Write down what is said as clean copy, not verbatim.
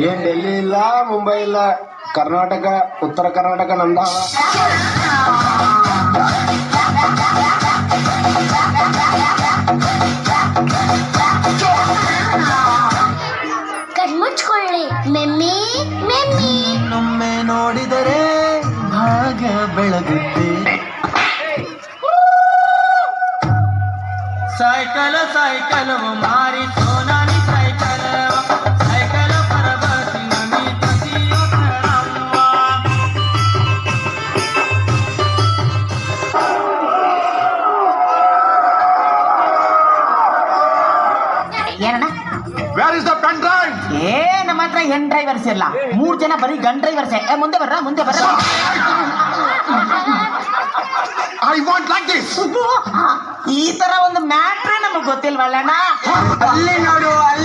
ಏನ್ ಡೆಲ್ಲಿ ಇಲ್ಲ, ಮುಂಬೈ ಇಲ್ಲ, ಕರ್ನಾಟಕ, ಉತ್ತರ ಕರ್ನಾಟಕ ನಮ್ದಾವ. ಕಣ್ಮುಚ್ಕೊಳ್ಳಿ ಮೆಮ್ಮಿ ಮೆಮ್ಮಿ. ಒಮ್ಮೆ ನೋಡಿದರೆ ಭಾಗ್ಯ ಬೆಳಗುತ್ತೆ. ಸೈಕಲ್ ಸೈಕಲ್ ಮಾರಿ ಸೋನಾನಿ ಸೈಕಲ್ ಸೈಕಲ್ ಪರಬಸಿ ನಮಿ ತಸಿಯೋ ಪ್ರಣಮ್ಮ. ಏನಣ್ಣ? Where is the pen drive? ಏ ನಮ್ಮ ಹತ್ರ ಹೆಣ್ ಡ್ರೈವರ್ಸ್ ಇಲ್ಲ, 3 ಜನ ಬರೀ ಗನ್ ಡ್ರೈವರ್ಸ್. ಮುಂದೆ ಬರ್ರ ಮುಂದೆ ಬರ್ರ. I want like this. ಈ ತರ ಒಂದು ಮ್ಯಾಟ್ರೇ ನಮಗ್ ಗೊತ್ತಿಲ್ವಲ್ಲಣ್ಣ. ಅಲ್ಲಿ ನೋಡು, ಅಲ್ಲಿ